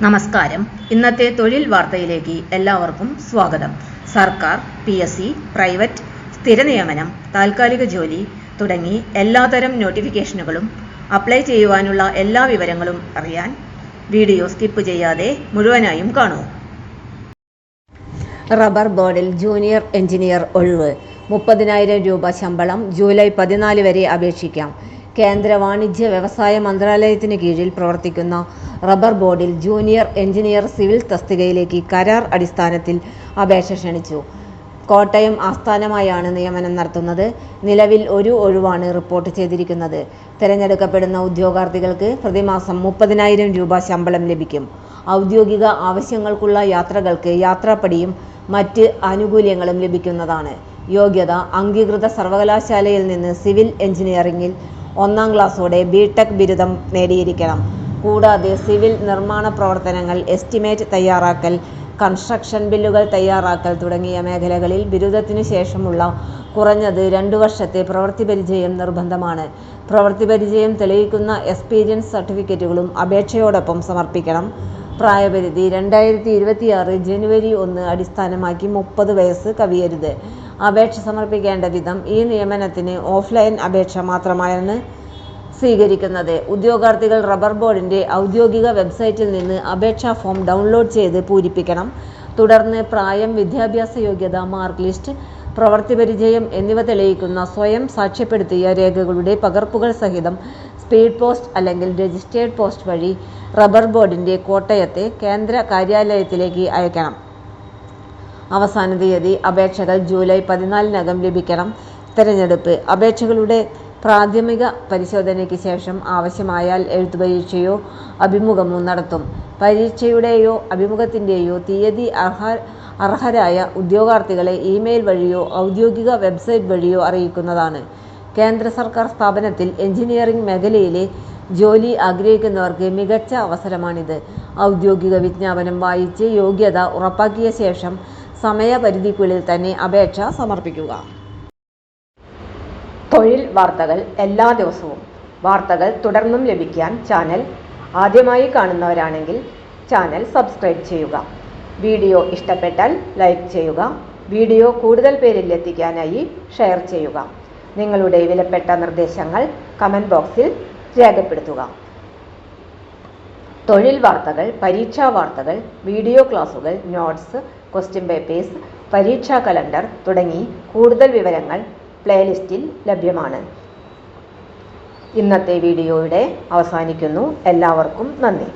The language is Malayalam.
നമസ്കാരം. ഇന്നത്തെ തൊഴിൽ വാർത്തയിലേക്ക് എല്ലാവർക്കും സ്വാഗതം. സർക്കാർ, PSC, പ്രൈവറ്റ്, സ്ഥിര നിയമനം, താൽക്കാലിക ജോലി തുടങ്ങി എല്ലാതരം നോട്ടിഫിക്കേഷനുകളും അപ്ലൈ ചെയ്യുവാനുള്ള എല്ലാ വിവരങ്ങളും അറിയാൻ വീഡിയോ സ്കിപ്പ് ചെയ്യാതെ മുഴുവനായും കാണൂ. റബ്ബർ ബോർഡിൽ ജൂനിയർ എഞ്ചിനീയർ ഒഴിവ്. 30,000 രൂപ ശമ്പളം. ജൂലൈ 14 വരെ അപേക്ഷിക്കാം. കേന്ദ്ര വാണിജ്യ വ്യവസായ മന്ത്രാലയത്തിന് കീഴിൽ പ്രവർത്തിക്കുന്ന റബ്ബർ ബോർഡിൽ ജൂനിയർ എഞ്ചിനീയർ സിവിൽ തസ്തികയിലേക്ക് കരാർ അടിസ്ഥാനത്തിൽ അപേക്ഷ ക്ഷണിച്ചു. കോട്ടയം ആസ്ഥാനമായാണ് നിയമനം നടത്തുന്നത്. നിലവിൽ ഒരു ഒഴിവാണ് റിപ്പോർട്ട് ചെയ്തിരിക്കുന്നത്. തിരഞ്ഞെടുക്കപ്പെടുന്ന ഉദ്യോഗാർത്ഥികൾക്ക് പ്രതിമാസം 30,000 രൂപ ശമ്പളം ലഭിക്കും. ഔദ്യോഗിക ആവശ്യങ്ങൾക്കുള്ള യാത്രകൾക്ക് യാത്രാപ്പടിയും മറ്റ് ആനുകൂല്യങ്ങളും ലഭിക്കുന്നതാണ്. യോഗ്യത: അംഗീകൃത സർവകലാശാലയിൽ നിന്ന് സിവിൽ എഞ്ചിനീയറിംഗിൽ 1ാം ക്ലാസ്സോടെ BTech ബിരുദം നേടിയിരിക്കണം. കൂടാതെ സിവിൽ നിർമ്മാണ പ്രവർത്തനങ്ങൾ, എസ്റ്റിമേറ്റ് തയ്യാറാക്കൽ, കൺസ്ട്രക്ഷൻ ബില്ലുകൾ തയ്യാറാക്കൽ തുടങ്ങിയ മേഖലകളിൽ ബിരുദത്തിനു ശേഷമുള്ള കുറഞ്ഞത് 2 വർഷത്തെ പ്രവൃത്തി പരിചയം നിർബന്ധമാണ്. പ്രവൃത്തി പരിചയം തെളിയിക്കുന്ന എക്സ്പീരിയൻസ് സർട്ടിഫിക്കറ്റുകളും അപേക്ഷയോടൊപ്പം സമർപ്പിക്കണം. പ്രായപരിധി 2026 ജനുവരി 1 അടിസ്ഥാനമാക്കി 30 വയസ്സ് കവിയരുത്. അപേക്ഷ സമർപ്പിക്കേണ്ട വിധം: ഈ നിയമനത്തിന് ഓഫ്ലൈൻ അപേക്ഷ മാത്രമാണ് സ്വീകരിക്കുന്നത്. ഉദ്യോഗാർത്ഥികൾ റബ്ബർ ബോർഡിന്റെ ഔദ്യോഗിക വെബ്സൈറ്റിൽ നിന്ന് അപേക്ഷാ ഫോം ഡൗൺലോഡ് ചെയ്ത് പൂരിപ്പിക്കണം. തുടർന്ന് പ്രായം, വിദ്യാഭ്യാസ യോഗ്യത, മാർക്ക് ലിസ്റ്റ്, പ്രവൃത്തി പരിചയം എന്നിവ തെളിയിക്കുന്ന സ്വയം സാക്ഷ്യപ്പെടുത്തിയ രേഖകളുടെ പകർപ്പുകൾ സഹിതം സ്പീഡ് പോസ്റ്റ് അല്ലെങ്കിൽ രജിസ്റ്റേർഡ് പോസ്റ്റ് വഴി റബ്ബർ ബോർഡിന്റെ കോട്ടയത്തെ കേന്ദ്ര കാര്യാലയത്തിലേക്ക് അയക്കണം. അവസാന തീയതി: അപേക്ഷകൾ ജൂലൈ 14 ലഭിക്കണം. തിരഞ്ഞെടുപ്പ്: അപേക്ഷകളുടെ പ്രാഥമിക പരിശോധനയ്ക്ക് ശേഷം ആവശ്യമായാൽ എഴുത്തുപരീക്ഷയോ അഭിമുഖമോ നടത്തും. പരീക്ഷയുടെയോ അഭിമുഖത്തിന്റെയോ തീയതി അർഹരായ ഉദ്യോഗാർത്ഥികളെ ഇമെയിൽ വഴിയോ ഔദ്യോഗിക വെബ്സൈറ്റ് വഴിയോ അറിയിക്കുന്നതാണ്. കേന്ദ്ര സർക്കാർ സ്ഥാപനത്തിൽ എഞ്ചിനീയറിംഗ് മേഖലയിലെ ജോലി ആഗ്രഹിക്കുന്നവർക്ക് മികച്ച അവസരമാണിത്. ഔദ്യോഗിക വിജ്ഞാപനം വായിച്ച് യോഗ്യത ഉറപ്പാക്കിയ ശേഷം സമയപരിധിക്കുള്ളിൽ തന്നെ അപേക്ഷ സമർപ്പിക്കുക. തൊഴിൽ വാർത്തകൾ എല്ലാ ദിവസവും. വാർത്തകൾ തുടർന്നും ലഭിക്കാൻ ചാനൽ ആദ്യമായി കാണുന്നവരാണെങ്കിൽ ചാനൽ സബ്സ്ക്രൈബ് ചെയ്യുക. വീഡിയോ ഇഷ്ടപ്പെട്ടാൽ ലൈക്ക് ചെയ്യുക. വീഡിയോ കൂടുതൽ പേരിൽ എത്തിക്കാനായി ഷെയർ ചെയ്യുക. നിങ്ങളുടെ വിലപ്പെട്ട നിർദ്ദേശങ്ങൾ കമന്റ് ബോക്സിൽ രേഖപ്പെടുത്തുക. തൊഴിൽ വാർത്തകൾ, പരീക്ഷാ വാർത്തകൾ, വീഡിയോ ക്ലാസുകൾ, നോട്ട്സ്, ക്വസ്റ്റ്യൻ പേപ്പേഴ്സ്, പരീക്ഷാ കലണ്ടർ തുടങ്ങി കൂടുതൽ വിവരങ്ങൾ പ്ലേലിസ്റ്റിൽ ലഭ്യമാണ്. ഇന്നത്തെ വീഡിയോയുടെ അവസാനിക്കുന്നു. എല്ലാവർക്കും നന്ദി.